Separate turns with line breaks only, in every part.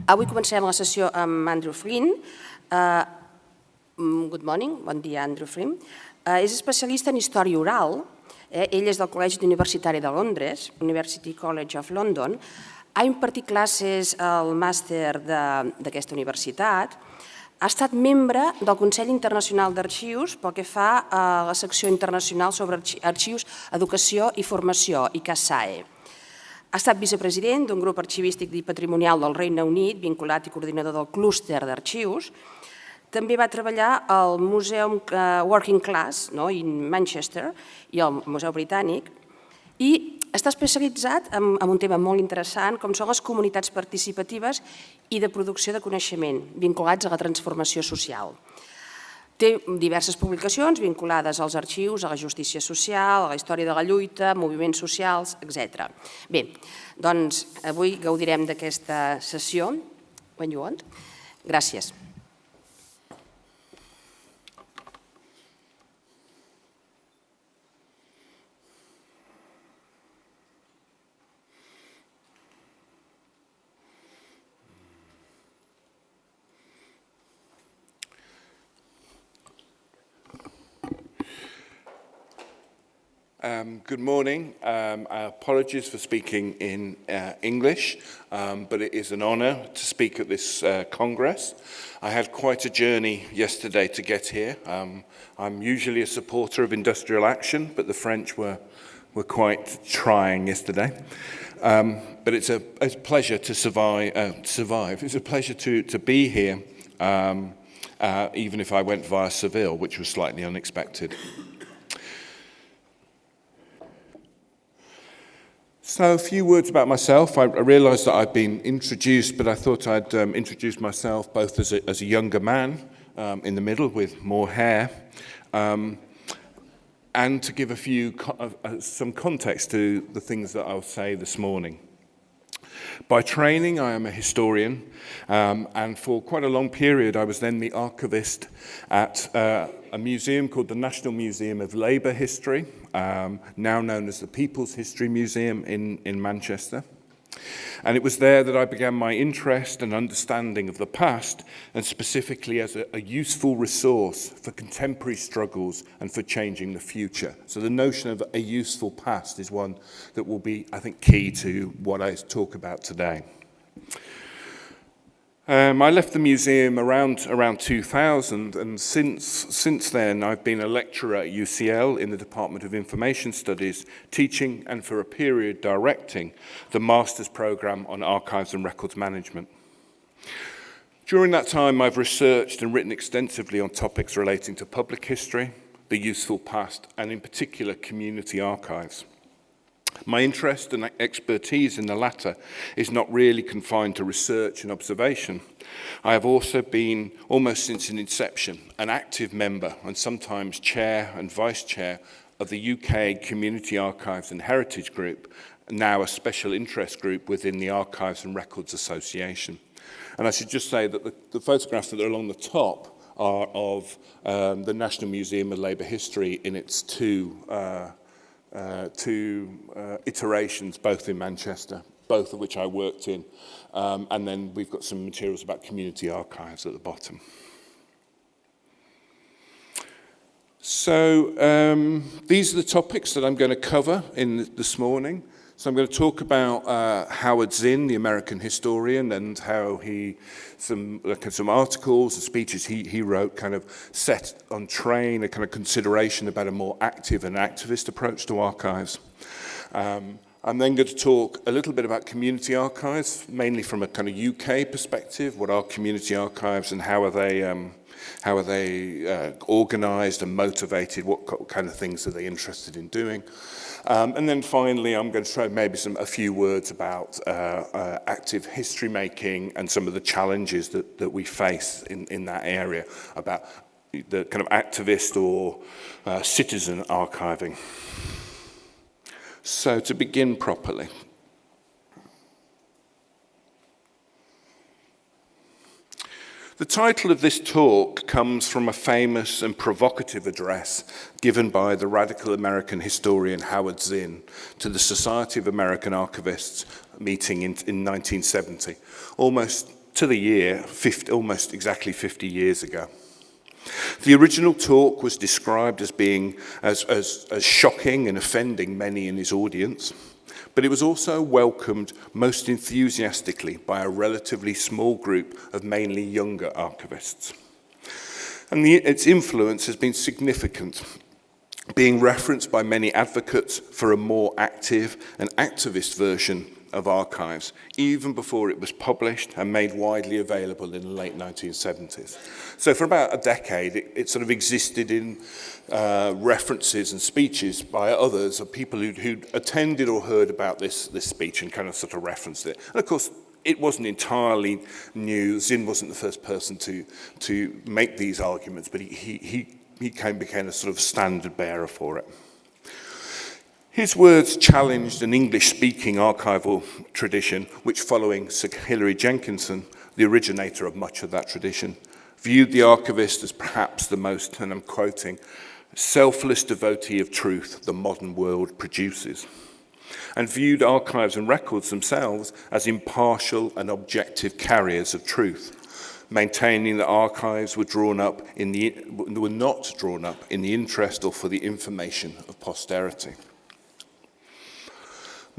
Avui començarem la sessió amb Andrew Flinn. Good morning, bon dia Andrew Flinn. És especialista en història oral. Ell és del Col·legi Universitari de Londres, University College of London. Ha impartit classes al màster d'aquesta universitat. Ha estat membre del Consell Internacional d'Arxius pel que fa a la secció internacional sobre arxius, educació i formació, ICASAE. Ha estat vicepresident d'un grup arxivístic i patrimonial del Regne Unit, vinculat i coordinador del clúster d'arxius. També va treballar al Museum Working Class in Manchester i al Museu Britànic i està especialitzat en un tema molt interessant com són les comunitats participatives i de producció de coneixement vinculats a la transformació social. Té diverses publicacions vinculades als arxius, a la justícia social, a la història de la lluita, moviments socials, etc. Bé, doncs avui gaudirem d'aquesta sessió. When you want. Gràcies.
Good morning. Apologies for speaking in English, but it is an honor to speak at this Congress. I had quite a journey yesterday to get here. I'm usually a supporter of industrial action, but the French were quite trying yesterday. But it's a pleasure to survive. It's a pleasure to be here, even if I went via Seville, which was slightly unexpected. So a few words about myself. I realised that I've been introduced, but I thought I'd introduce myself both as a younger man in the middle with more hair, and to give some context to the things that I'll say this morning. By training, I am a historian, and for quite a long period I was then the archivist at a museum called the National Museum of Labour History, now known as the People's History Museum in Manchester. And it was there that I began my interest and understanding of the past, and specifically as a useful resource for contemporary struggles and for changing the future. So the notion of a useful past is one that will be, I think, key to what I talk about today. I left the museum around 2000, and since then I've been a lecturer at UCL in the Department of Information Studies, teaching and for a period directing the Master's Programme on Archives and Records Management. During that time I've researched and written extensively on topics relating to public history, the useful past, and in particular community archives. My interest and expertise in the latter is not really confined to research and observation. I have also been, almost since its inception, an active member and sometimes chair and vice chair of the UK Community Archives and Heritage Group, now a special interest group within the Archives and Records Association. And I should just say that the photographs that are along the top are of the National Museum of Labour History in its two iterations, both in Manchester, both of which I worked in, and then we've got some materials about community archives at the bottom. So these are the topics that I'm going to cover this morning. So I'm going to talk about Howard Zinn, the American historian, and how some articles and speeches he wrote kind of set on train a kind of consideration about a more active and activist approach to archives. I'm then going to talk a little bit about community archives, mainly from a kind of UK perspective. What are community archives and how are they organised and motivated? What kind of things are they interested in doing? And then finally, I'm going to try maybe a few words about active history making and some of the challenges that we face in that area about the kind of activist or citizen archiving. So to begin properly. The title of this talk comes from a famous and provocative address given by the radical American historian Howard Zinn to the Society of American Archivists meeting in 1970, almost to the year, almost exactly 50 years ago. The original talk was described as being as shocking and offending many in his audience, but it was also welcomed most enthusiastically by a relatively small group of mainly younger archivists. And its influence has been significant, being referenced by many advocates for a more active and activist version of archives, even before it was published and made widely available in the late 1970s. So for about a decade, it sort of existed in references and speeches by others, of people who'd attended or heard about this speech and kind of sort of referenced it. And of course, it wasn't entirely new. Zinn wasn't the first person to make these arguments, but he became a sort of standard bearer for it. His words challenged an English-speaking archival tradition, which, following Sir Hilary Jenkinson, the originator of much of that tradition, viewed the archivist as perhaps the most, and I'm quoting, selfless devotee of truth the modern world produces, and viewed archives and records themselves as impartial and objective carriers of truth, maintaining that archives were not drawn up in the interest or for the information of posterity.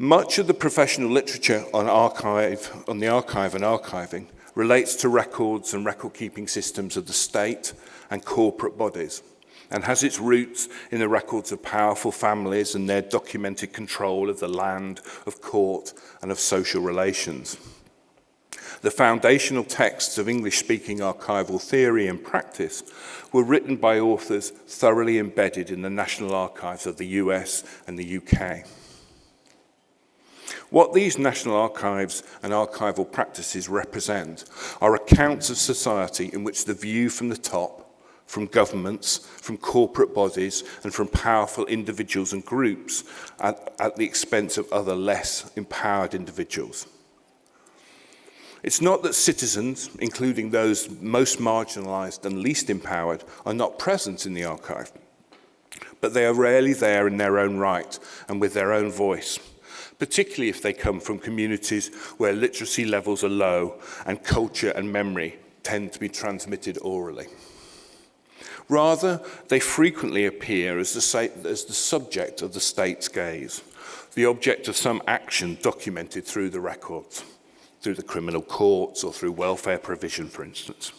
Much of the professional literature on the archive and archiving relates to records and record-keeping systems of the state and corporate bodies, and has its roots in the records of powerful families and their documented control of the land, of court, and of social relations. The foundational texts of English-speaking archival theory and practice were written by authors thoroughly embedded in the national archives of the US and the UK. What these national archives and archival practices represent are accounts of society in which the view from the top, from governments, from corporate bodies, and from powerful individuals and groups at the expense of other less empowered individuals. It's not that citizens, including those most marginalized and least empowered, are not present in the archive, but they are rarely there in their own right and with their own voice, particularly if they come from communities where literacy levels are low and culture and memory tend to be transmitted orally. Rather, they frequently appear as the subject of the state's gaze, the object of some action documented through the records, through the criminal courts or through welfare provision, for instance.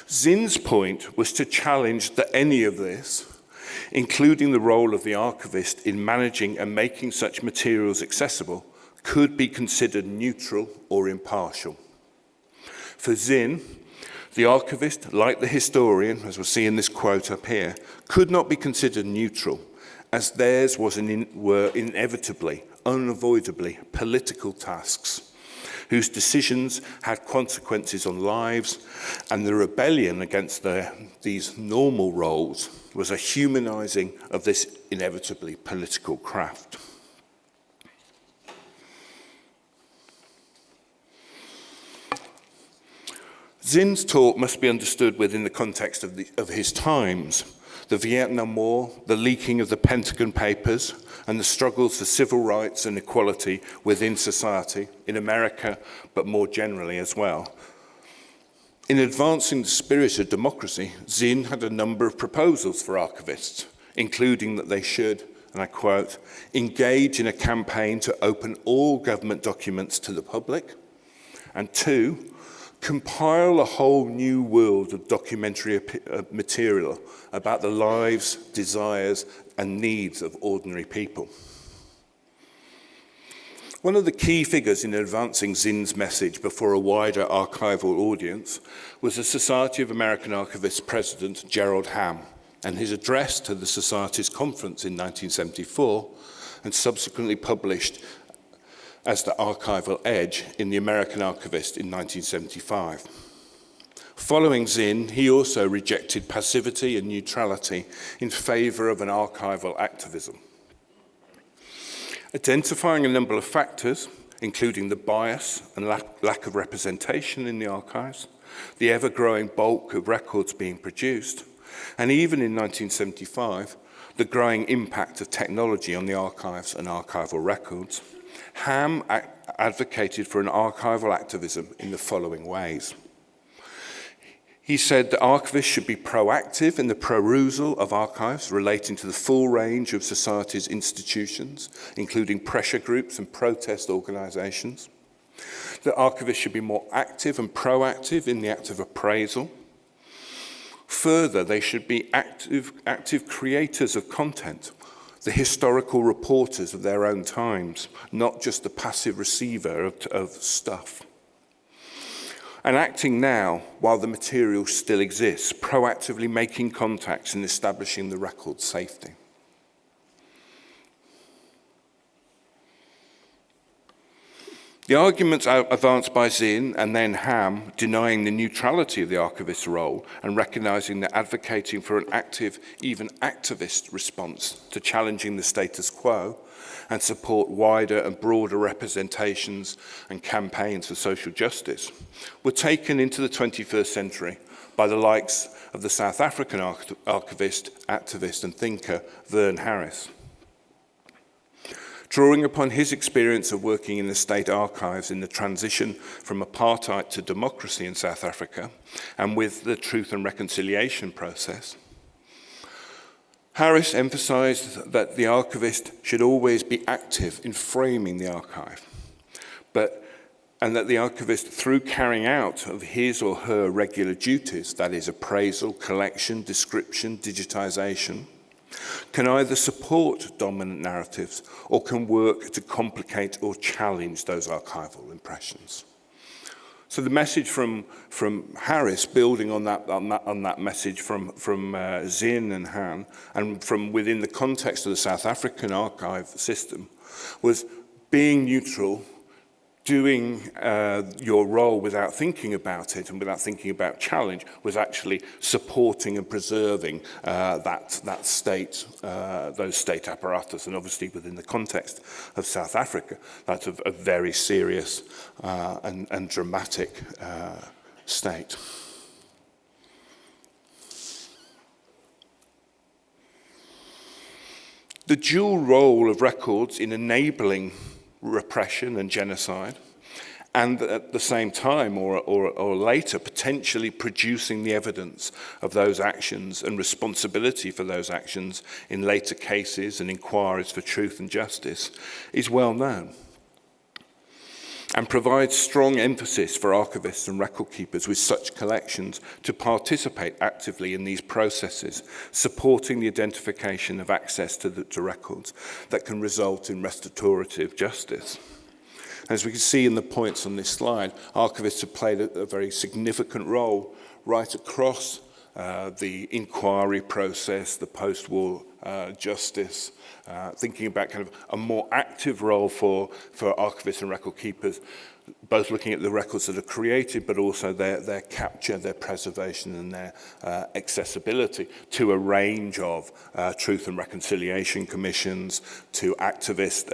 Zinn's point was to challenge that any of this, including the role of the archivist in managing and making such materials accessible, could be considered neutral or impartial. For Zinn, the archivist, like the historian, as we'll see in this quote up here, could not be considered neutral, as theirs were inevitably, unavoidably political tasks, whose decisions had consequences on lives, and the rebellion against these normal roles was a humanizing of this inevitably political craft. Zinn's talk must be understood within the context of his times. The Vietnam War, the leaking of the Pentagon Papers, and the struggles for civil rights and equality within society, in America, but more generally as well. In advancing the spirit of democracy, Zinn had a number of proposals for archivists, including that they should, and I quote, engage in a campaign to open all government documents to the public, and 2, compile a whole new world of documentary material about the lives, desires, and needs of ordinary people. One of the key figures in advancing Zinn's message before a wider archival audience was the Society of American Archivists president, Gerald Ham, and his address to the Society's conference in 1974, and subsequently published as the Archival Edge in the American Archivist in 1975. Following Zinn, he also rejected passivity and neutrality in favor of an archival activism. Identifying a number of factors, including the bias and lack of representation in the archives, the ever-growing bulk of records being produced, and even in 1975, the growing impact of technology on the archives and archival records, Ham advocated for an archival activism in the following ways. He said that archivists should be proactive in the perusal of archives relating to the full range of society's institutions, including pressure groups and protest organisations. That archivists should be more active and proactive in the act of appraisal. Further, they should be active creators of content, the historical reporters of their own times, not just the passive receiver of stuff. And acting now, while the material still exists, proactively making contacts and establishing the record's safety. The arguments advanced by Zinn and then Ham, denying the neutrality of the archivist's role and recognising that advocating for an active, even activist response to challenging the status quo and support wider and broader representations and campaigns for social justice, were taken into the 21st century by the likes of the South African archivist, activist and thinker Vern Harris. Drawing upon his experience of working in the state archives in the transition from apartheid to democracy in South Africa and with the Truth and Reconciliation process, Harris emphasised that the archivist should always be active in framing the archive, and that the archivist, through carrying out of his or her regular duties, that is appraisal, collection, description, digitisation, can either support dominant narratives or can work to complicate or challenge those archival impressions. So the message from Harris, building on that message from Zinn and Han, and from within the context of the South African archive system, was being neutral, doing your role without thinking about it and without thinking about challenge, was actually supporting and preserving that state, those state apparatus. And obviously within the context of South Africa, that's a very serious and dramatic state. The dual role of records in enabling repression and genocide, and at the same time or later potentially producing the evidence of those actions and responsibility for those actions in later cases and inquiries for truth and justice, is well known and provides strong emphasis for archivists and record keepers with such collections to participate actively in these processes, supporting the identification of access to records that can result in restorative justice. As we can see in the points on this slide, archivists have played a very significant role right across the inquiry process, the post-war justice, thinking about kind of a more active role for archivists and record keepers, both looking at the records that are created, but also their capture, their preservation, and their accessibility to a range of truth and reconciliation commissions, to activist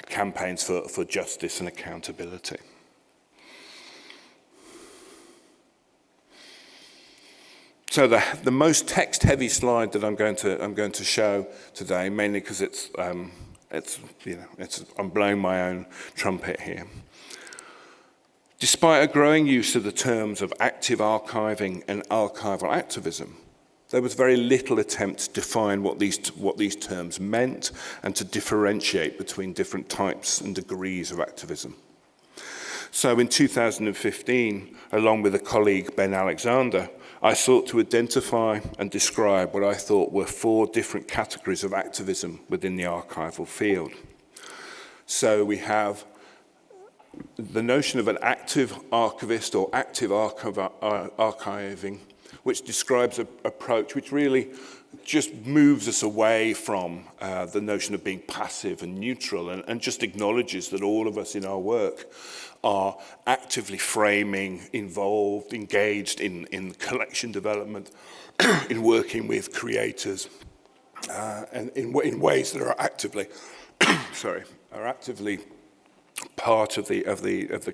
campaigns for justice and accountability. So the most text-heavy slide that I'm going to show today, mainly because I'm blowing my own trumpet here. Despite a growing use of the terms of active archiving and archival activism, there was very little attempt to define what these terms meant and to differentiate between different types and degrees of activism. So in 2015, along with a colleague, Ben Alexander, I sought to identify and describe what I thought were 4 different categories of activism within the archival field. So we have the notion of an active archivist or active archiving, which describes an approach which really just moves us away from the notion of being passive and neutral and just acknowledges that all of us in our work are actively framing, involved, engaged in collection development, in working with creators, and in ways that are actively, are actively part of the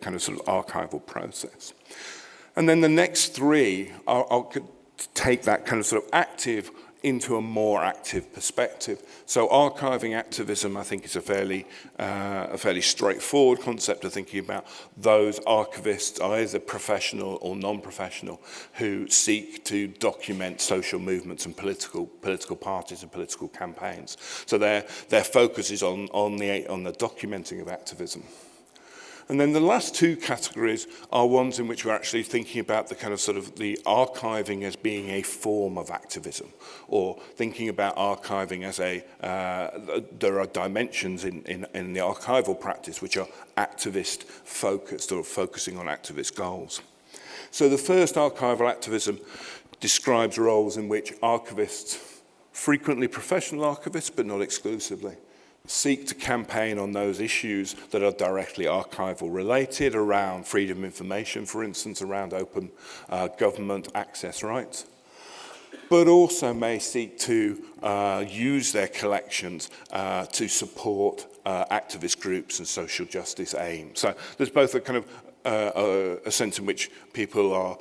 kind of sort of archival process. And then the next 3, I'll take that kind of sort of active into a more active perspective. So archiving activism, I think, is a fairly straightforward concept of thinking about those archivists, either professional or non-professional, who seek to document social movements and political parties and political campaigns. So their focus is on the documenting of activism. And then the last two categories are ones in which we're actually thinking about the kind of sort of the archiving as being a form of activism, or thinking about archiving as there are dimensions in the archival practice which are activist focused or focusing on activist goals. So the first, archival activism, describes roles in which archivists, frequently professional archivists but not exclusively, seek to campaign on those issues that are directly archival related, around freedom of information, for instance, around open government access rights, but also may seek to use their collections to support activist groups and social justice aims. So there's both a kind of a sense in which people are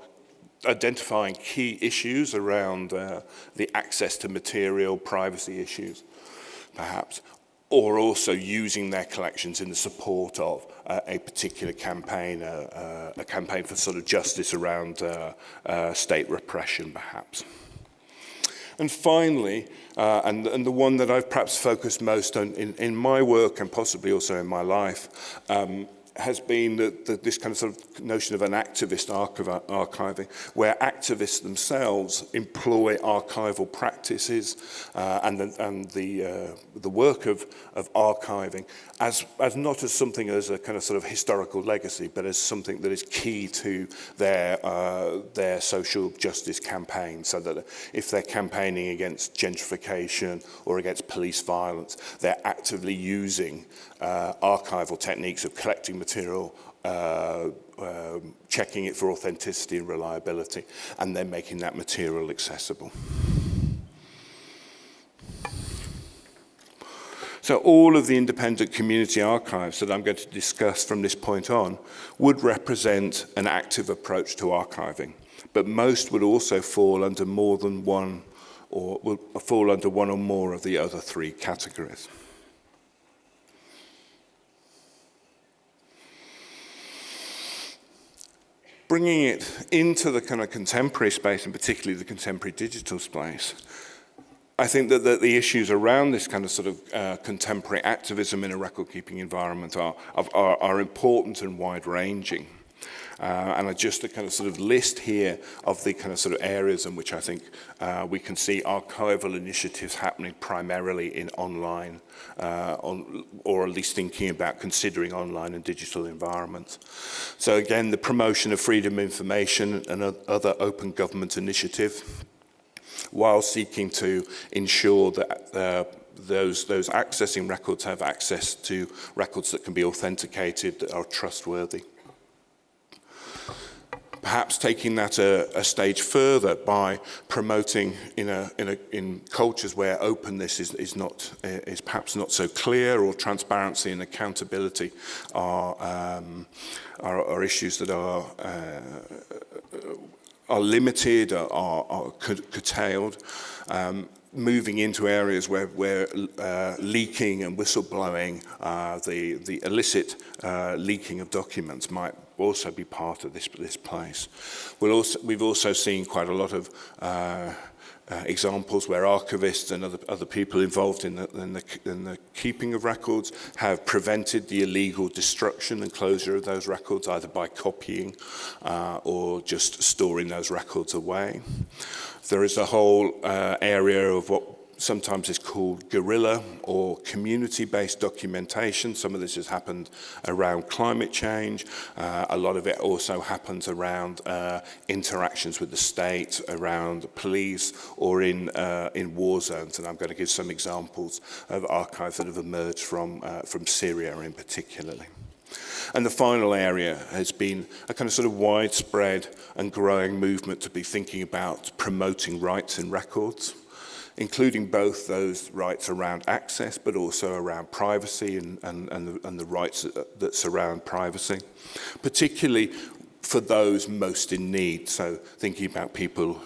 identifying key issues around the access to material, privacy issues, perhaps, or also using their collections in the support of a particular campaign, a campaign for sort of justice around state repression, perhaps. And finally, and the one that I've perhaps focused most on in my work and possibly also in my life, has been this kind of sort of notion of an activist archiving, where activists themselves employ archival practices and the work of archiving as not as something as a kind of sort of historical legacy, but as something that is key to their social justice campaign, so that if they're campaigning against gentrification or against police violence, they're actively using archival techniques of collecting material, checking it for authenticity and reliability, and then making that material accessible. So all of the independent community archives that I'm going to discuss from this point on would represent an active approach to archiving, but most would also fall under more than one, or will fall under one or more of the other three categories. Bringing it into the kind of contemporary space, and particularly the contemporary digital space, I think that the issues around this kind of sort of contemporary activism in a record-keeping environment are important and wide-ranging. And I just a kind of sort of list here of the kind of sort of areas in which I think we can see archival initiatives happening primarily in online, or at least thinking about considering online and digital environments. So again, the promotion of freedom of information and other open government initiatives, while seeking to ensure that those accessing records have access to records that can be authenticated, that are trustworthy. Perhaps taking that a stage further by promoting in cultures where openness is perhaps not so clear, or transparency and accountability are issues that are limited, are curtailed. Moving into areas where leaking and whistleblowing, the illicit leaking of documents might also be part of this place. We've also seen quite a lot of examples where archivists and other people involved in the keeping of records have prevented the illegal destruction and closure of those records, either by copying or just storing those records away. There is a whole area of what sometimes is called guerrilla or community-based documentation. Some of this has happened around climate change. A lot of it also happens around interactions with the state, around police, or in war zones. And I'm going to give some examples of archives that have emerged from Syria in particularly. And the final area has been a kind of sort of widespread and growing movement to be thinking about promoting rights in records, including both those rights around access, but also around privacy and the rights that surround privacy, particularly for those most in need. So thinking about people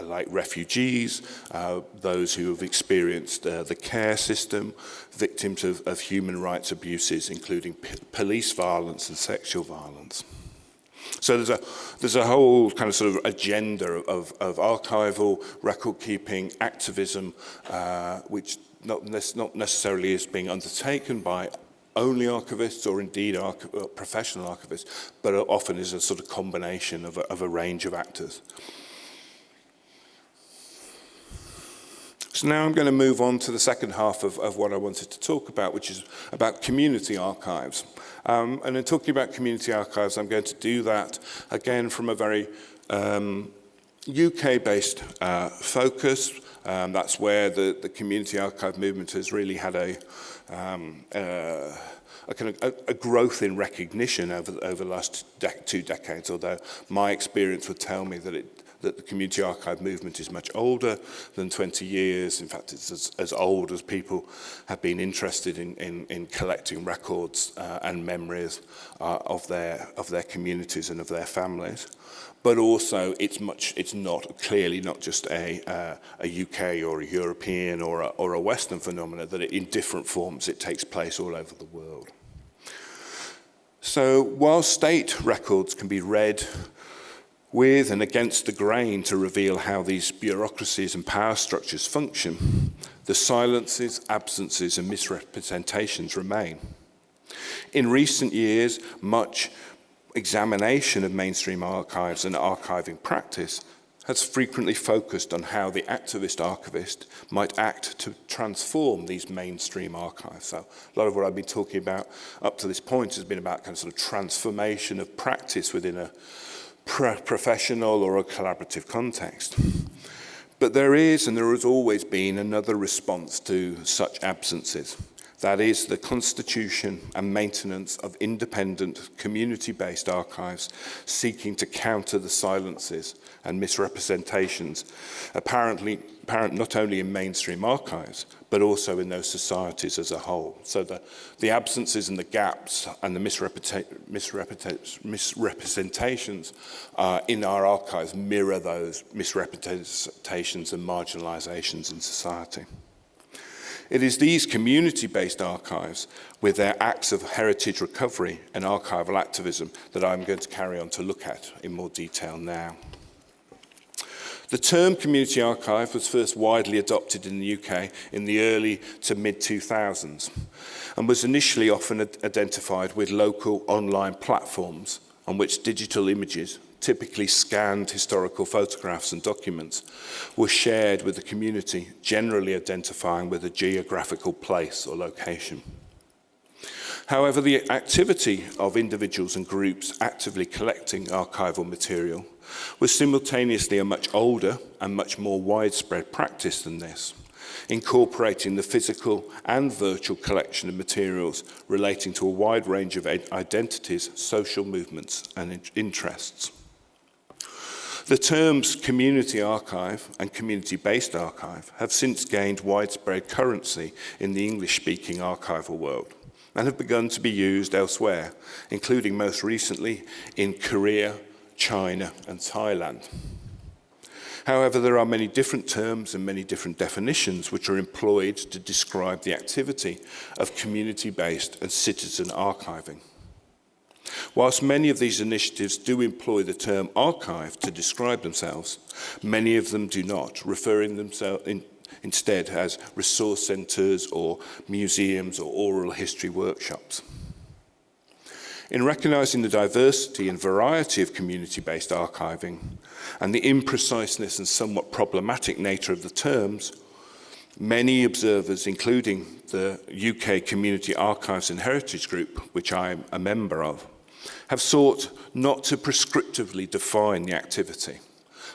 like refugees, those who have experienced the care system, victims of human rights abuses, including police violence and sexual violence. So there's a whole kind of sort of agenda of archival, record-keeping, activism, which not necessarily is being undertaken by only archivists or indeed professional archivists, but often is a sort of combination of a range of actors. So now I'm going to move on to the second half of what I wanted to talk about, which is about community archives. And in talking about community archives, I'm going to do that again from a very UK-based focus. That's where the community archive movement has really had a growth in recognition over the last 2 decades, although my experience would tell me that the community archive movement is much older than 20 years. In fact, it's as old as people have been interested in collecting records and memories of their communities and of their families. But also, it's clearly not just a UK or a European or a Western phenomenon, that in different forms it takes place all over the world. So while state records can be read with and against the grain to reveal how these bureaucracies and power structures function, the silences, absences, and misrepresentations remain. In recent years, much examination of mainstream archives and archiving practice has frequently focused on how the activist archivist might act to transform these mainstream archives. So a lot of what I've been talking about up to this point has been about kind of sort of transformation of practice within a professional or a collaborative context. But there is, and there has always been, another response to such absences. That is the constitution and maintenance of independent, community-based archives seeking to counter the silences and misrepresentations apparent not only in mainstream archives, but also in those societies as a whole. So the absences and the gaps and the misrepresentations in our archives mirror those misrepresentations and marginalizations in society. It is these community-based archives, with their acts of heritage recovery and archival activism, that I'm going to carry on to look at in more detail now. The term community archive was first widely adopted in the UK in the early to mid-2000s and was initially often identified with local online platforms on which digital images, typically scanned historical photographs and documents, were shared with the community, generally identifying with a geographical place or location. However, the activity of individuals and groups actively collecting archival material was simultaneously a much older and much more widespread practice than this, incorporating the physical and virtual collection of materials relating to a wide range of identities, social movements, and interests. The terms community archive and community-based archive have since gained widespread currency in the English-speaking archival world and have begun to be used elsewhere, including most recently in Korea, China, and Thailand. However, there are many different terms and many different definitions which are employed to describe the activity of community-based and citizen archiving. Whilst many of these initiatives do employ the term archive to describe themselves, many of them do not, referring themselves instead as resource centres or museums or oral history workshops. In recognising the diversity and variety of community-based archiving and the impreciseness and somewhat problematic nature of the terms, many observers, including the UK Community Archives and Heritage Group, which I'm a member of, have sought not to prescriptively define the activity,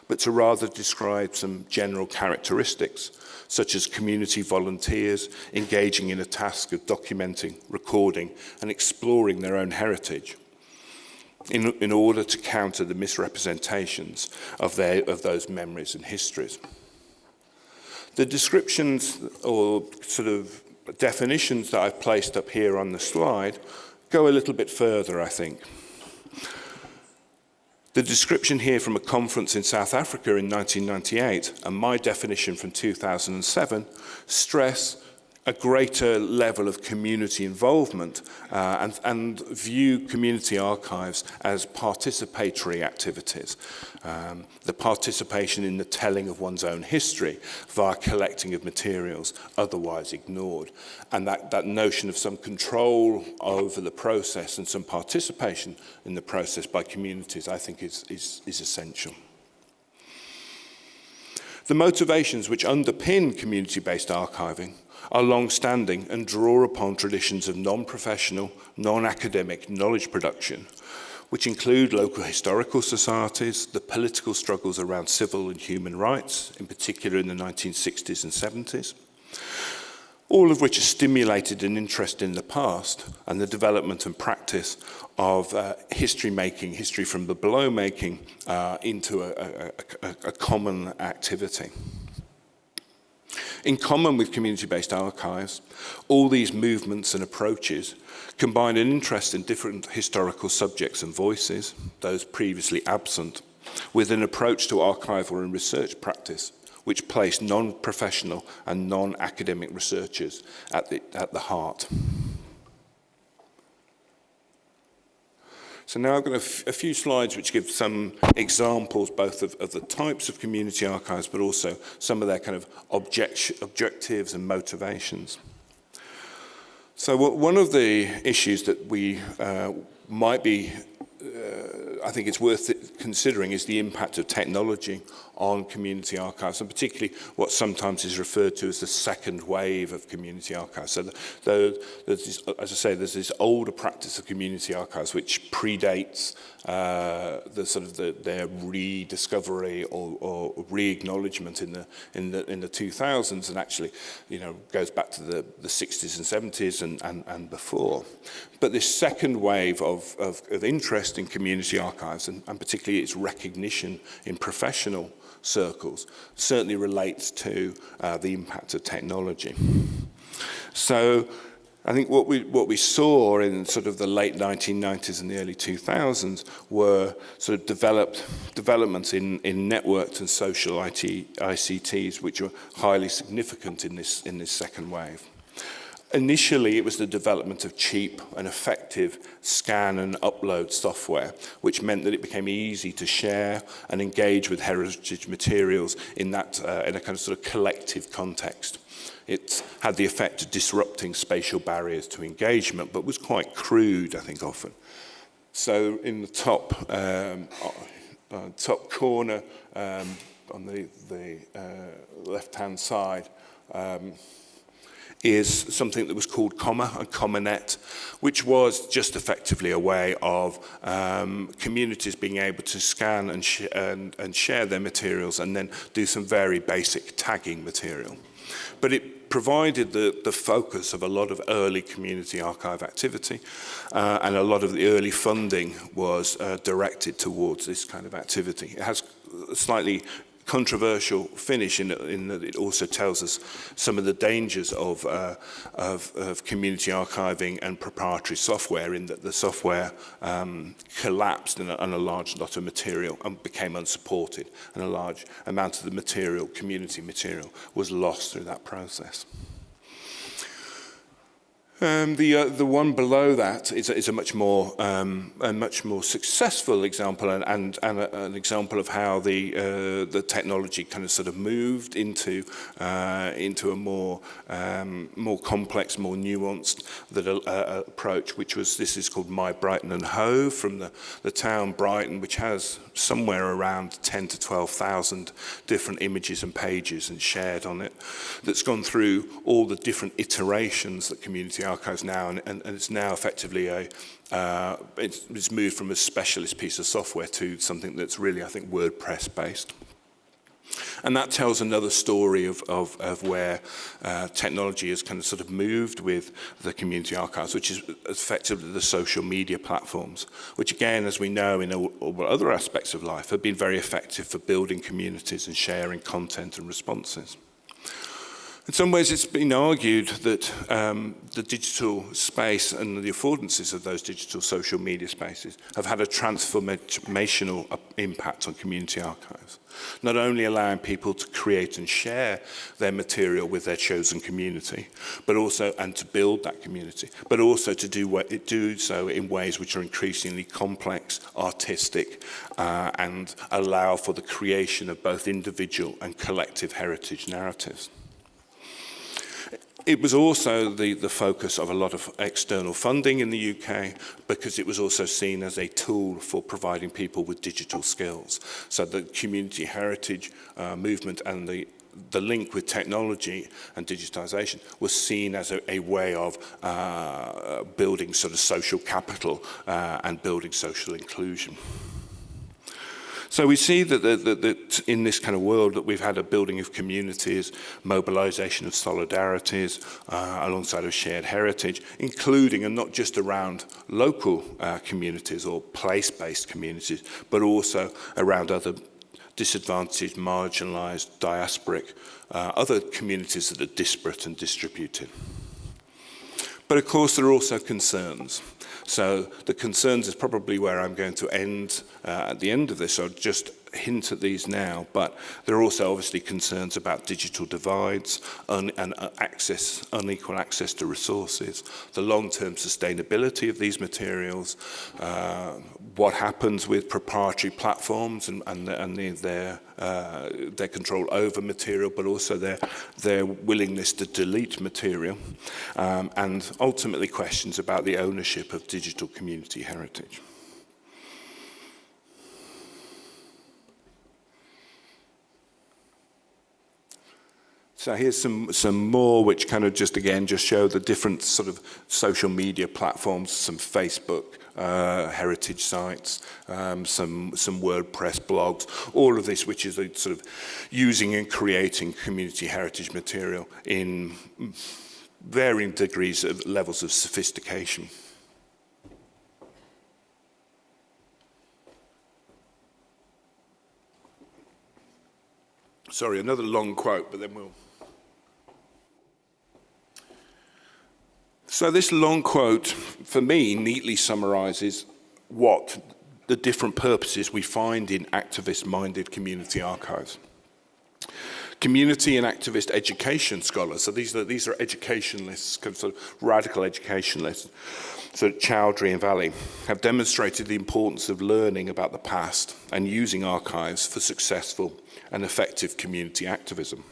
but to rather describe some general characteristics, such as community volunteers engaging in a task of documenting, recording, and exploring their own heritage in order to counter the misrepresentations of those memories and histories. The descriptions or sort of definitions that I've placed up here on the slide go a little bit further, I think. The description here from a conference in South Africa in 1998 and my definition from 2007 stress a greater level of community involvement and view community archives as participatory activities. The participation in the telling of one's own history via collecting of materials otherwise ignored. And that notion of some control over the process and some participation in the process by communities, I think is essential. The motivations which underpin community-based archiving are long-standing and draw upon traditions of non-professional, non-academic knowledge production, which include local historical societies, the political struggles around civil and human rights, in particular in the 1960s and 70s, all of which have stimulated an interest in the past and the development and practice of history-making, history from the below-making, into a common activity. In common with community-based archives, all these movements and approaches combine an interest in different historical subjects and voices, those previously absent, with an approach to archival and research practice which place non-professional and non-academic researchers at the heart. So now I've got a few slides which give some examples both of the types of community archives, but also some of their kind of objectives and motivations. So one of the issues that we might be, I think it's worth considering, is the impact of technology on community archives, and particularly what sometimes is referred to as the second wave of community archives. So there's this, as I say, there's this older practice of community archives which predates their rediscovery or re-acknowledgement in the 2000s, and actually, goes back to the 60s and 70s and before. But this second wave of interest in community archives, and particularly its recognition in professional circles, certainly relates to the impact of technology. So I think what we saw in sort of the late 1990s and the early 2000s were sort of developments in networked and social ICTs, which were highly significant in this second wave. Initially, it was the development of cheap and effective scan and upload software, which meant that it became easy to share and engage with heritage materials in that in a kind of sort of collective context. It had the effect of disrupting spatial barriers to engagement, but was quite crude, I think, often. So in the top corner on the left-hand side, is something that was called Comma, a CommaNet, which was just effectively a way of communities being able to scan and share their materials and then do some very basic tagging material. But it provided the focus of a lot of early community archive activity, and a lot of the early funding was directed towards this kind of activity. It has a slightly controversial finish in that it also tells us some of the dangers of community archiving and proprietary software, in that the software collapsed on a large lot of material and became unsupported, and a large amount of the material, community material, was lost through that process. The one below that is a much more successful example, and an example of how the technology kind of sort of moved into a more complex, more nuanced approach, this is called My Brighton and Hove, from the town Brighton, which has somewhere around 10 to 12,000 different images and pages and shared on it, that's gone through all the different iterations that community archives now, and it's now effectively it's moved from a specialist piece of software to something that's really, I think, WordPress based. And that tells another story of where technology has kind of sort of moved with the community archives, which is effectively the social media platforms, which again, as we know in all other aspects of life, have been very effective for building communities and sharing content and responses. In some ways, it's been argued that the digital space and the affordances of those digital social media spaces have had a transformational impact on community archives, not only allowing people to create and share their material with their chosen community, but also, and to build that community, but also to do so in ways which are increasingly complex, artistic, and allow for the creation of both individual and collective heritage narratives. It was also the focus of a lot of external funding in the UK, because it was also seen as a tool for providing people with digital skills. So the community heritage movement and the link with technology and digitization was seen as a way of building sort of social capital and building social inclusion. So we see that in this kind of world that we've had a building of communities, mobilization of solidarities, alongside of shared heritage, including and not just around local communities or place-based communities, but also around other disadvantaged, marginalized, diasporic, other communities that are disparate and distributed. But of course, there are also concerns. So the concerns is probably where I'm going to end at the end of this. I'll just hint at these now, but there are also obviously concerns about digital divides and unequal access to resources, the long-term sustainability of these materials, what happens with proprietary platforms and their control over material, but also their willingness to delete material, and ultimately questions about the ownership of digital community heritage. So here's some more which kind of just show the different sort of social media platforms, some Facebook, heritage sites, some WordPress blogs, all of this which is a sort of using and creating community heritage material in varying degrees of levels of sophistication. Sorry, another long quote, but then we'll... So this long quote, for me, neatly summarizes what the different purposes we find in activist-minded community archives. Community and activist education scholars, so these are educationalists, kind of sort of radical educationalists, so Chowdhury and Valley, have demonstrated the importance of learning about the past and using archives for successful and effective community activism.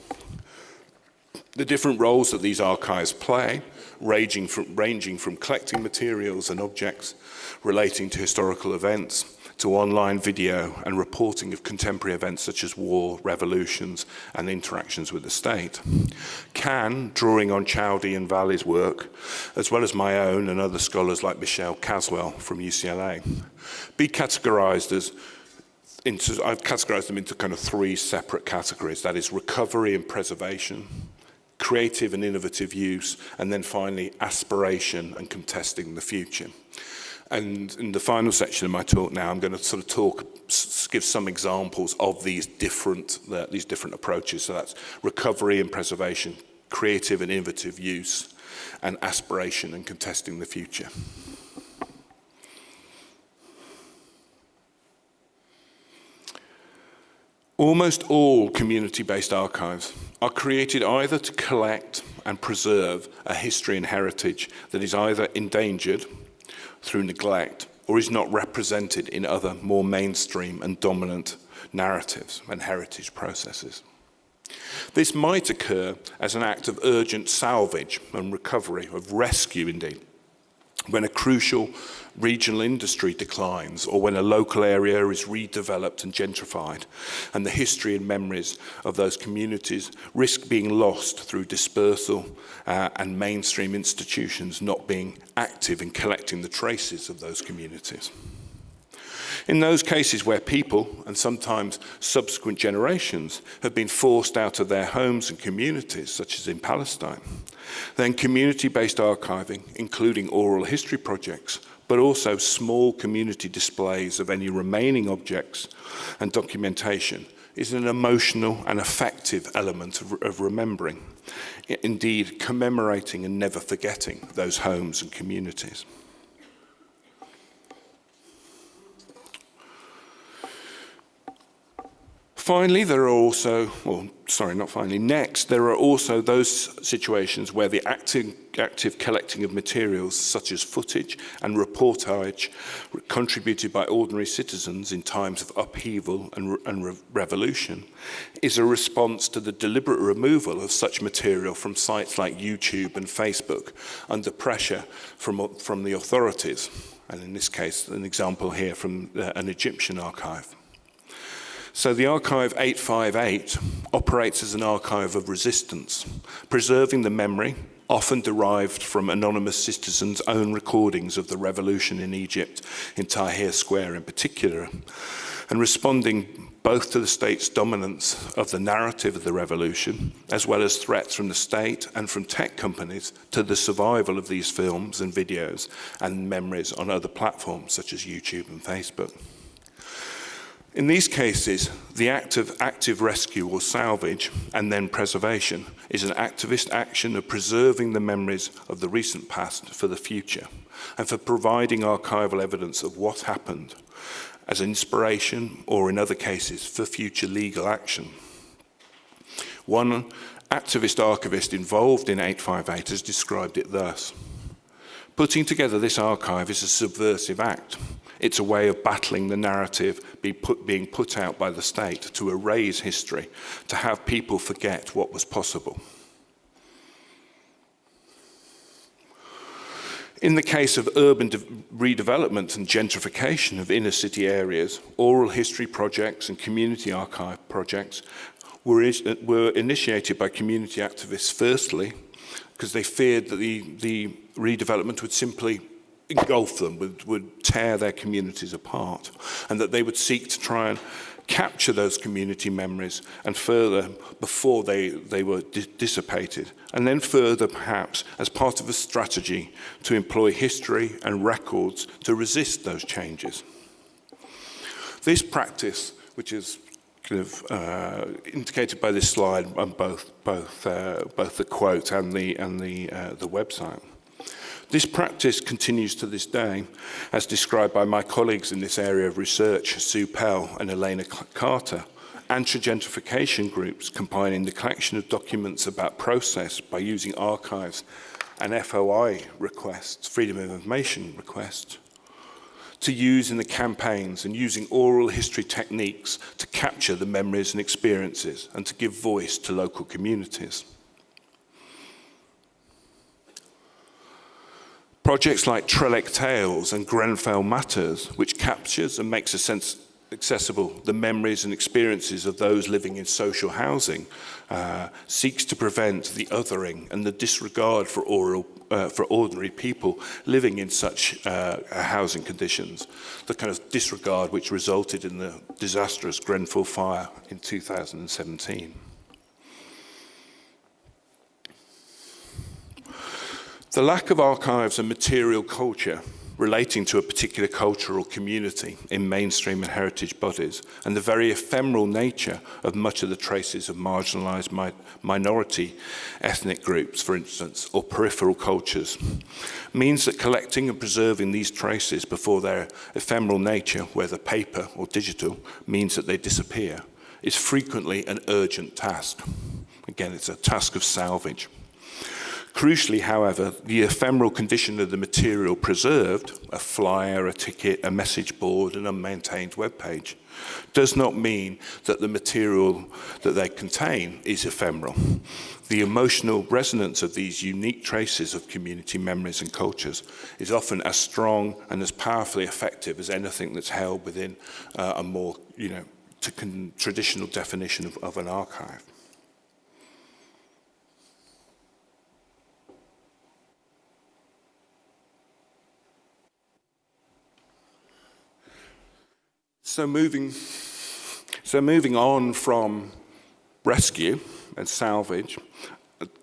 The different roles that these archives play, ranging from collecting materials and objects relating to historical events, to online video and reporting of contemporary events such as war, revolutions, and interactions with the state, can, drawing on Chowdhury and Valley's work, as well as my own and other scholars like Michelle Caswell from UCLA, be categorized as I've categorized them into kind of three separate categories. That is recovery and preservation, creative and innovative use, and then finally aspiration and contesting the future. And in the final section of my talk now, I'm going to sort of give some examples of these different approaches. So that's recovery and preservation, creative and innovative use, and aspiration and contesting the future. Almost all community-based archives are created either to collect and preserve a history and heritage that is either endangered through neglect or is not represented in other more mainstream and dominant narratives and heritage processes. This might occur as an act of urgent salvage and recovery, of rescue indeed, when a crucial regional industry declines or when a local area is redeveloped and gentrified and the history and memories of those communities risk being lost through dispersal and mainstream institutions not being active in collecting the traces of those communities. In those cases where people, and sometimes subsequent generations, have been forced out of their homes and communities, such as in Palestine, then community-based archiving, including oral history projects, but also small community displays of any remaining objects and documentation, is an emotional and affective element of remembering, indeed commemorating and never forgetting those homes and communities. Finally, there are also, next, there are also those situations where the active collecting of materials, such as footage and reportage, contributed by ordinary citizens in times of upheaval and revolution, is a response to the deliberate removal of such material from sites like YouTube and Facebook under pressure from the authorities. And in this case, an example here from an Egyptian archive. So the Archive 858 operates as an archive of resistance, preserving the memory, often derived from anonymous citizens' own recordings of the revolution in Egypt, in Tahrir Square in particular, and responding both to the state's dominance of the narrative of the revolution, as well as threats from the state and from tech companies to the survival of these films and videos and memories on other platforms such as YouTube and Facebook. In these cases, the act of active rescue or salvage and then preservation is an activist action of preserving the memories of the recent past for the future and for providing archival evidence of what happened as inspiration or, in other cases, for future legal action. One activist archivist involved in 858 has described it thus: "Putting together this archive is a subversive act. It's a way of battling the narrative being put out by the state to erase history, to have people forget what was possible." In the case of urban redevelopment and gentrification of inner city areas, oral history projects and community archive projects were initiated by community activists, firstly, because they feared that the redevelopment would simply engulf them, would tear their communities apart, and that they would seek to try and capture those community memories and further before they were dissipated, and then further perhaps as part of a strategy to employ history and records to resist those changes. This practice, which is kind of indicated by this slide on both the quote and the website. This practice continues to this day, as described by my colleagues in this area of research, Sue Pell and Elena Carter, anti-gentrification groups combining the collection of documents about process by using archives and FOI requests, Freedom of Information requests, to use in the campaigns and using oral history techniques to capture the memories and experiences and to give voice to local communities. Projects like Trellick Tales and Grenfell Matters, which captures and makes accessible the memories and experiences of those living in social housing, seeks to prevent the othering and the disregard for ordinary people living in such housing conditions, the kind of disregard which resulted in the disastrous Grenfell fire in 2017. The lack of archives and material culture relating to a particular culture or community in mainstream and heritage bodies, and the very ephemeral nature of much of the traces of marginalised minority ethnic groups, for instance, or peripheral cultures, means that collecting and preserving these traces before their ephemeral nature, whether paper or digital, means that they disappear, is frequently an urgent task. Again, it's a task of salvage. Crucially, however, the ephemeral condition of the material preserved, a flyer, a ticket, a message board, an unmaintained web page, does not mean that the material that they contain is ephemeral. The emotional resonance of these unique traces of community memories and cultures is often as strong and as powerfully effective as anything that's held within a more, traditional definition of an archive. So moving on from rescue and salvage,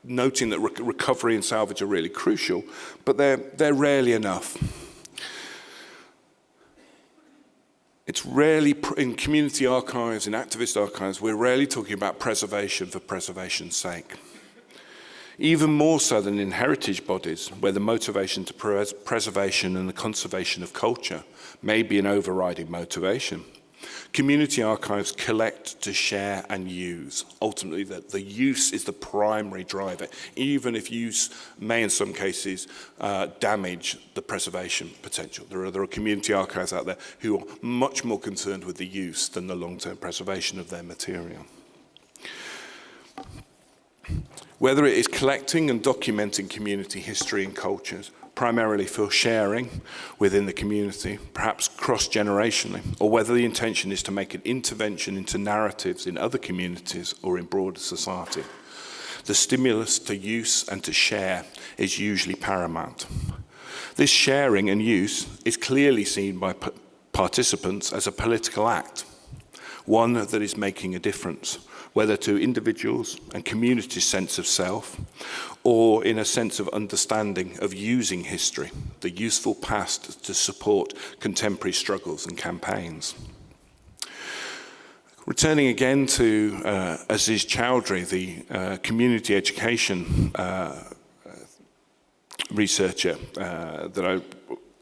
noting that recovery and salvage are really crucial, but they're rarely enough. It's rarely, in community archives, in activist archives, we're rarely talking about preservation for preservation's sake. Even more so than in heritage bodies, where the motivation to preservation and the conservation of culture may be an overriding motivation. Community archives collect to share and use. Ultimately, the use is the primary driver, even if use may in some cases damage the preservation potential. There are community archives out there who are much more concerned with the use than the long-term preservation of their material. Whether it is collecting and documenting community history and cultures, primarily for sharing within the community, perhaps cross-generationally, or whether the intention is to make an intervention into narratives in other communities or in broader society, the stimulus to use and to share is usually paramount. This sharing and use is clearly seen by participants as a political act, one that is making a difference, whether to individuals and community's sense of self, or in a sense of understanding of using history, the useful past to support contemporary struggles and campaigns. Returning again to Aziz Chowdhury, the community education researcher that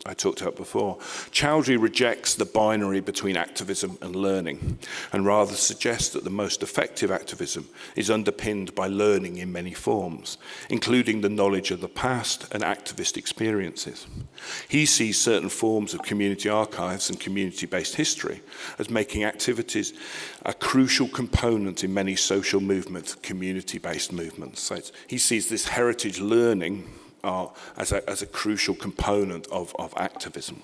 I talked about before, Chowdhury rejects the binary between activism and learning, and rather suggests that the most effective activism is underpinned by learning in many forms, including the knowledge of the past and activist experiences. He sees certain forms of community archives and community-based history as making activities a crucial component in many social movements, community-based movements. So he sees this heritage learning as a crucial component of activism.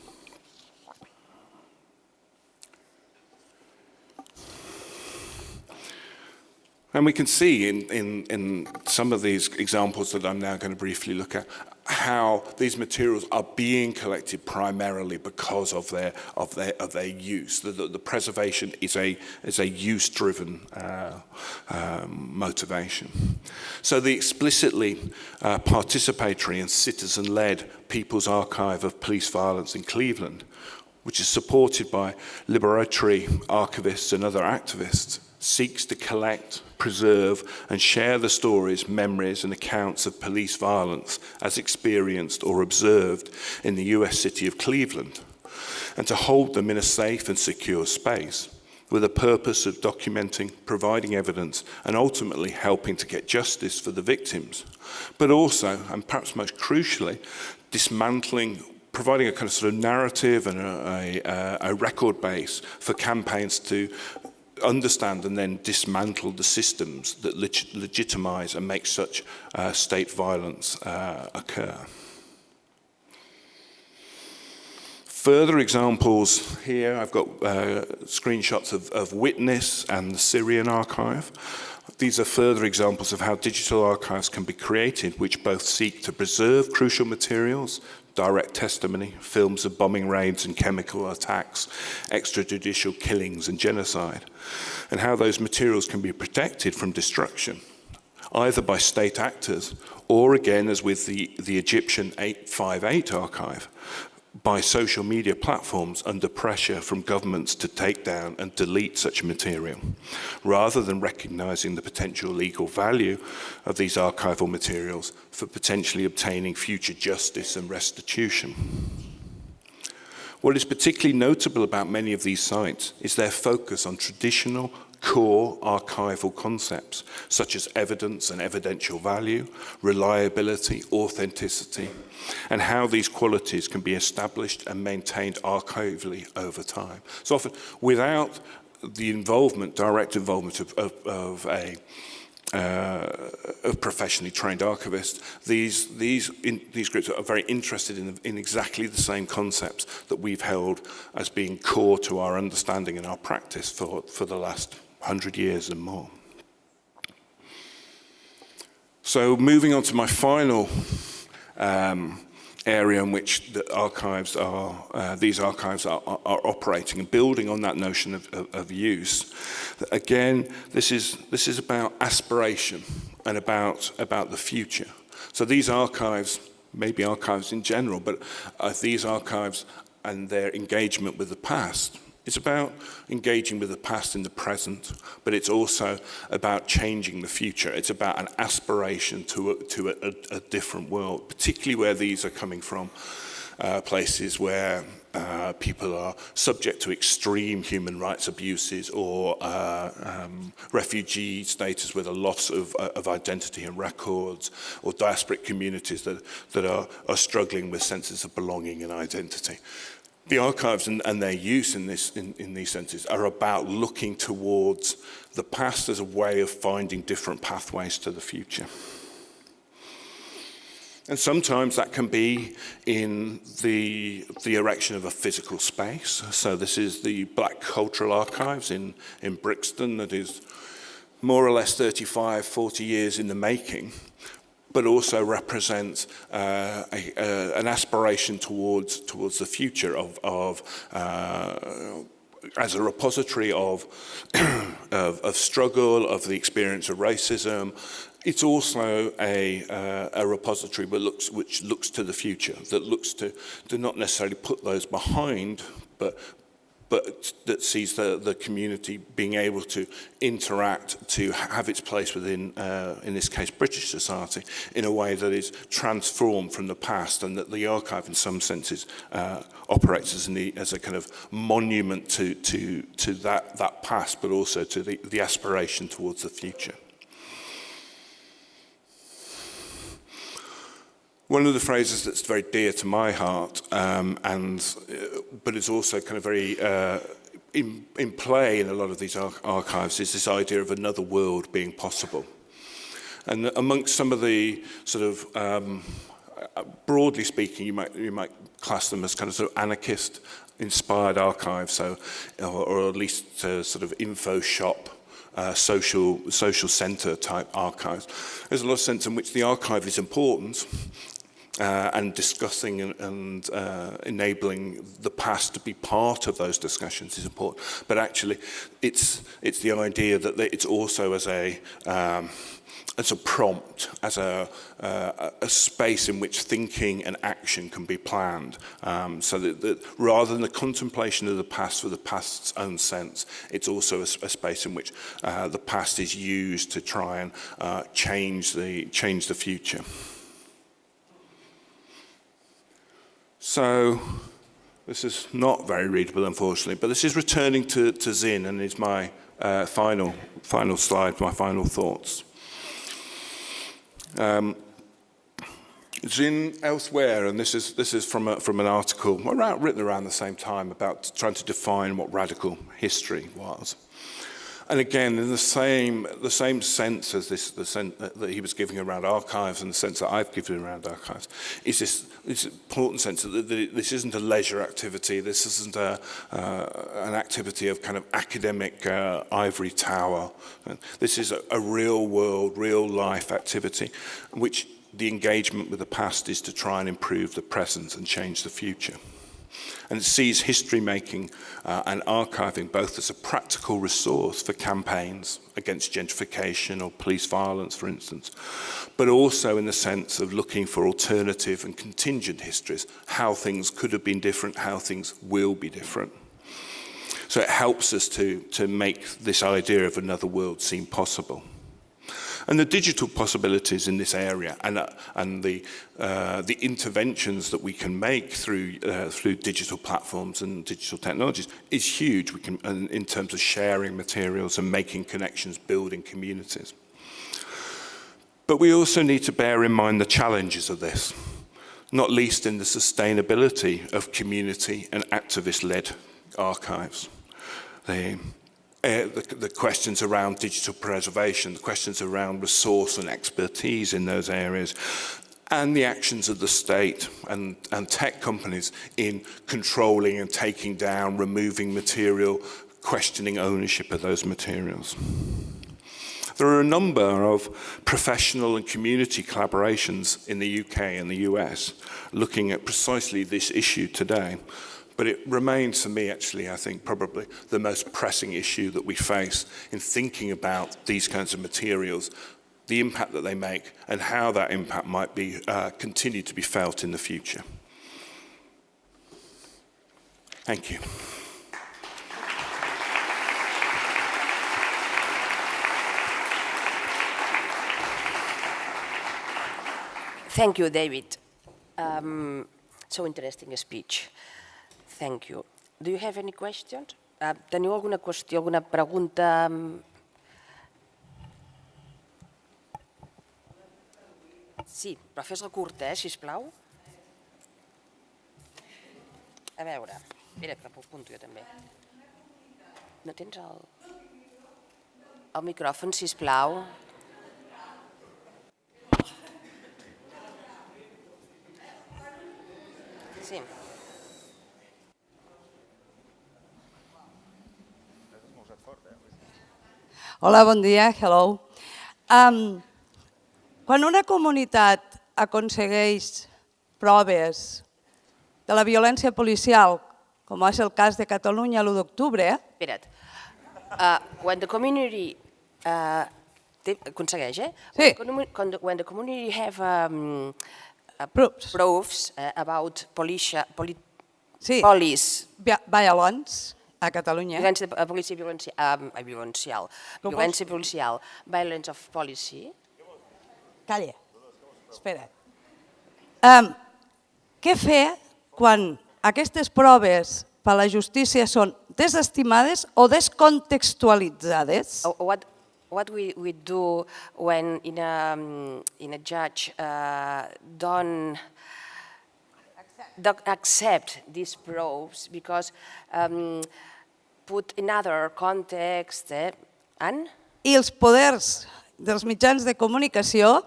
And we can see in some of these examples that I'm now going to briefly look at how these materials are being collected primarily because of their use. The preservation is a use-driven motivation. So the explicitly participatory and citizen-led People's Archive of Police Violence in Cleveland, which is supported by liberatory archivists and other activists, seeks to collect, preserve, and share the stories, memories, and accounts of police violence as experienced or observed in the US city of Cleveland, and to hold them in a safe and secure space with a purpose of documenting, providing evidence, and ultimately helping to get justice for the victims, but also, and perhaps most crucially, dismantling, providing a kind of sort of narrative and a record base for campaigns to understand and then dismantle the systems that legitimize and make such state violence occur. Further examples here, I've got screenshots of Witness and the Syrian archive. These are further examples of how digital archives can be created, which both seek to preserve crucial materials, direct testimony, films of bombing raids and chemical attacks, extrajudicial killings and genocide, and how those materials can be protected from destruction, either by state actors or, again, as with the Egyptian 858 archive, by social media platforms under pressure from governments to take down and delete such material, rather than recognizing the potential legal value of these archival materials for potentially obtaining future justice and restitution. What is particularly notable about many of these sites is their focus on traditional core archival concepts, such as evidence and evidential value, reliability, authenticity, and how these qualities can be established and maintained archivally over time. So often, without the involvement, direct involvement of professionally trained archivists, these groups are very interested in exactly the same concepts that we've held as being core to our understanding and our practice for the last 100 years and more. So moving on to my final area in which the archives these archives are operating, and building on that notion of use. Again, this is about aspiration and about the future. So these archives, maybe archives in general, but these archives and their engagement with the past It's about engaging with the past in the present, but it's also about changing the future. It's about an aspiration to a different world, particularly where these are coming from places where people are subject to extreme human rights abuses or refugee status with a loss of identity and records, or diasporic communities that are struggling with senses of belonging and identity. The archives and their use in these senses are about looking towards the past as a way of finding different pathways to the future. And sometimes that can be in the erection of a physical space. So this is the Black Cultural Archives in Brixton, that is more or less 35, 40 years in the making, but also represents an aspiration towards the future of as a repository of struggle, of the experience of racism. It's also a repository which looks to the future, that looks to not necessarily put those behind, but that sees the community being able to interact, to have its place within, in this case, British society, in a way that is transformed from the past, and that the archive, in some senses, operates as a kind of monument to that past, but also to the aspiration towards the future. One of the phrases that's very dear to my heart, but it's also kind of very in play in a lot of these archives, is this idea of another world being possible. And amongst some of the sort of, broadly speaking, you might class them as kind of sort of anarchist-inspired archives, so, or at least sort of info shop. Social centre type archives. There's a lot of sense in which the archive is important, and discussing and enabling the past to be part of those discussions is important. But actually, it's the idea that it's also as a prompt, as a space in which thinking and action can be planned. So that rather than the contemplation of the past for the past's own sense, it's also a space in which the past is used to try and change the future. So this is not very readable, unfortunately, but this is returning to Zin, and is my final slide, my final thoughts. Zin elsewhere, and this is from an article written around the same time about trying to define what radical history was. And again, in the same sense as the sense that he was giving around archives, and the sense that I've given around archives, is this important sense that this isn't a leisure activity. This isn't an activity of kind of academic ivory tower. This is a real world, real life activity, which the engagement with the past is to try and improve the present and change the future. And it sees history making and archiving both as a practical resource for campaigns against gentrification or police violence, for instance, but also in the sense of looking for alternative and contingent histories, how things could have been different, how things will be different. So it helps us to make this idea of another world seem possible. And the digital possibilities in this area, and the interventions that we can make through digital platforms and digital technologies is huge. We can, in terms of sharing materials and making connections, building communities. But we also need to bear in mind the challenges of this, not least in the sustainability of community and activist-led archives. The questions around digital preservation, the questions around resource and expertise in those areas, and the actions of the state and tech companies in controlling and taking down, removing material, questioning ownership of those materials. There are a number of professional and community collaborations in the UK and the US looking at precisely this issue today. But it remains, for me, actually, I think, probably the most pressing issue that we face in thinking about these kinds of materials, the impact that they make, and how that impact might be continue to be felt in the future. Thank you.
Thank you, David. So interesting speech. Thank you. Do you have any questions? Teniu alguna qüestió, alguna pregunta? Sí, però fes-la curta, sisplau. A veure, espera que apunto jo també. No tens el micròfon, sisplau? Sí.
Hola, bon dia, hello. Quan una comunitat aconsegueix proves de la violència policial, com és el cas de Catalunya l'1 d'octubre...
Espera't. When the community... Aconsegueix, eh?
Sí.
When the community have
Proofs.
proofs about police
Violence a Catalunya.
Violència policial, violence of policy.
Calla, espera. Què fer quan aquestes proves per la justícia són desestimades o descontextualitzades?
What we do when in a judge don't accept these proofs because put in other context and
I els poders dels mitjans de comunicació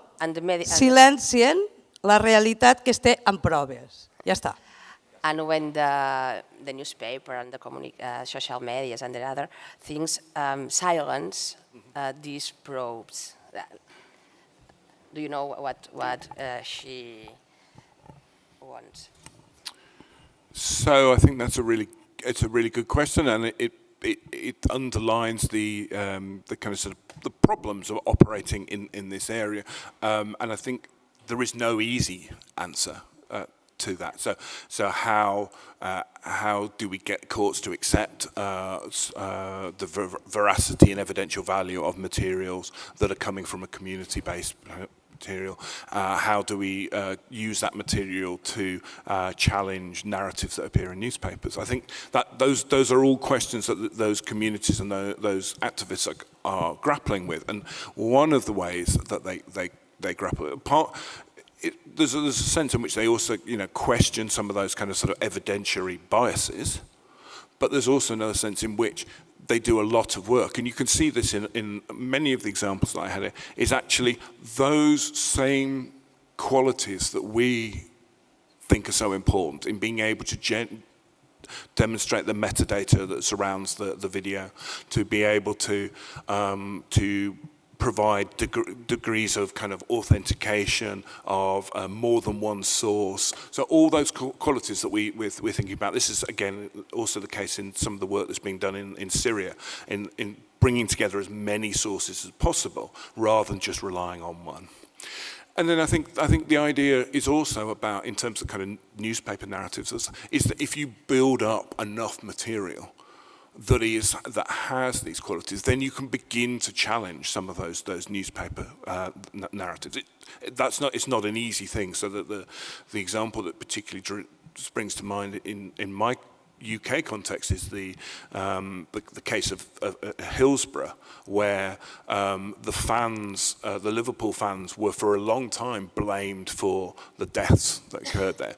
silencien la realitat que es té en proves. Ja està.
And when the newspaper and the social medias and the other things silence these proofs. Do you know what she wants?
So I think it's a really good question, and it underlines the kind of sort of the problems of operating in this area, and I think there is no easy answer to that. So how do we get courts to accept the veracity and evidential value of materials that are coming from a community-based material? How do we use that material to challenge narratives that appear in newspapers? I think that those are all questions that those communities and those activists are grappling with. And one of the ways that they grapple with, there's a sense in which they also question some of those kind of sort of evidentiary biases, but there's also another sense in which they do a lot of work, and you can see this in many of the examples that I had here, is actually those same qualities that we think are so important in being able to demonstrate the metadata that surrounds the video, to be able to provide degrees of kind of authentication of more than one source. So all those qualities that we're thinking about, this is again also the case in some of the work that's being done in Syria, in bringing together as many sources as possible rather than just relying on one. And then I think the idea is also about, in terms of kind of newspaper narratives, is that if you build up enough material that has these qualities, then you can begin to challenge some of those newspaper narratives. It's not an easy thing. So that the example that particularly springs to mind in my UK context is the case of Hillsborough, where the Liverpool fans were for a long time blamed for the deaths that occurred there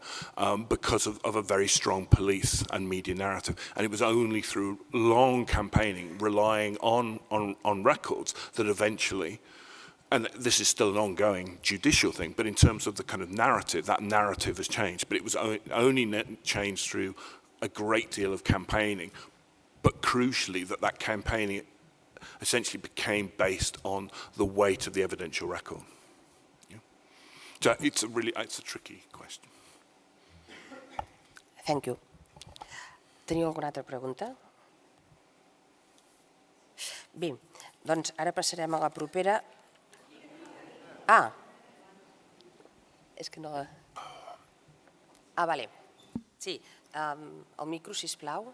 because of a very strong police and media narrative. And it was only through long campaigning, relying on records, that eventually, and this is still an ongoing judicial thing, but in terms of the kind of narrative, that narrative has changed. But it was only changed through a great deal of campaigning, but crucially that campaigning essentially became based on the weight of the evidential record. Yeah. So it's a tricky question.
Thank you. Teniu alguna altra pregunta? Bé, doncs ara passarem a la propera. És que no... Vale. Sí. El micro, sisplau.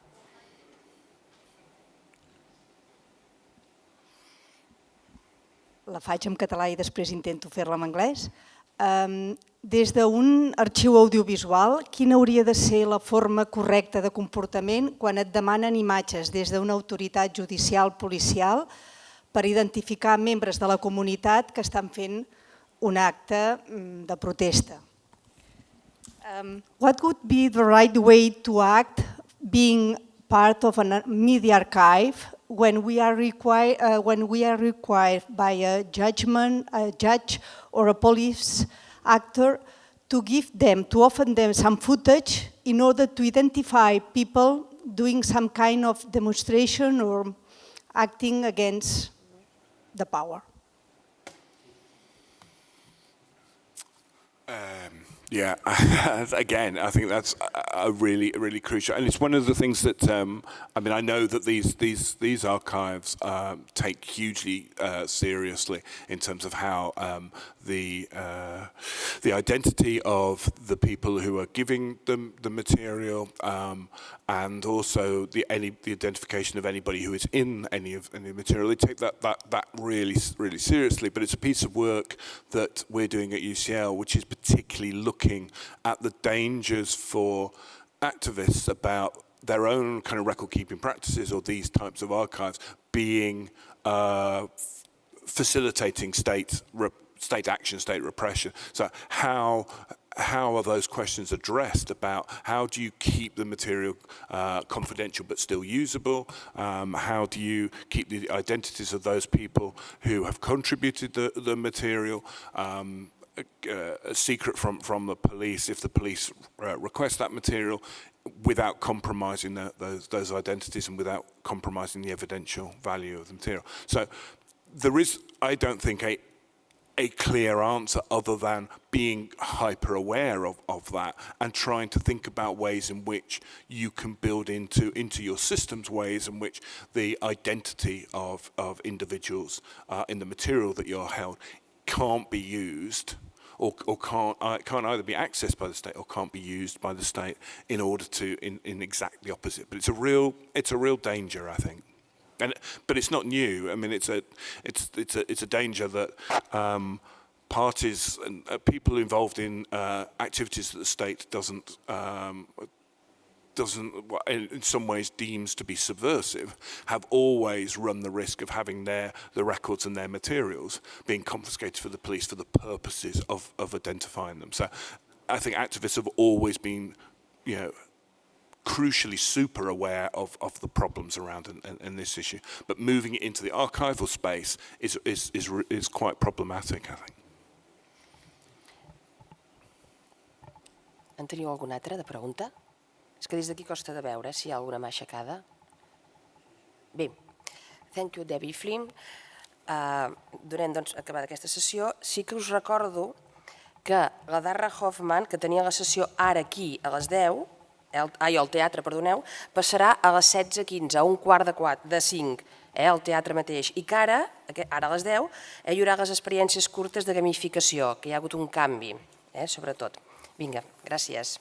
La faig en català i després intento fer-la en anglès. Des d'un arxiu audiovisual, quina hauria de ser la forma correcta de comportament quan et demanen imatges des d'una autoritat judicial policial per identificar membres de la comunitat que estan fent un acte de protesta? What would be the right way to act being part of a media archive when we are required by a judge or a police actor to offer them some footage in order to identify people doing some kind of demonstration or acting against the power?
Yeah, again, I think that's a really crucial, and it's one of the things that I mean. I know that these archives take hugely seriously in terms of how the identity of the people who are giving them the material, and also the identification of anybody who is in any material. They take that really seriously. But it's a piece of work that we're doing at UCL, which is particularly looking at the dangers for activists about their own kind of record-keeping practices or these types of archives being facilitating state action, state repression. So how are those questions addressed about how do you keep the material confidential but still usable? How do you keep the identities of those people who have contributed the material a secret from the police if the police request that material, without compromising those identities and without compromising the evidential value of the material? So there is, I don't think, a clear answer other than being hyper aware of that and trying to think about ways in which you can build into your systems ways in which the identity of individuals in the material that you're held can't be used or can't either be accessed by the state or can't be used by the state in order to in exactly opposite. But it's a real danger, I think. But it's not new. I mean, it's a danger that parties and people involved in activities that the state doesn't in some ways deems to be subversive, have always run the risk of having the records and their materials being confiscated for the police for the purposes of identifying them. So I think activists have always been, crucially super aware of the problems around in this issue. But moving it into the archival space is quite problematic, I think.
En teniu alguna altra de pregunta? És que des d'aquí costa de veure si hi ha alguna mà aixecada. Bé, thank you, Debbie Flinn. Donant acabada aquesta sessió, sí que us recordo que la Darra Hoffman, que tenia la sessió ara aquí a les 10, al teatre, perdoneu, passarà a les 16:15, a un quart de 5, al teatre mateix. I que ara a les 10, hi haurà les experiències curtes de gamificació, que hi ha hagut un canvi, sobretot. Vinga, gràcies.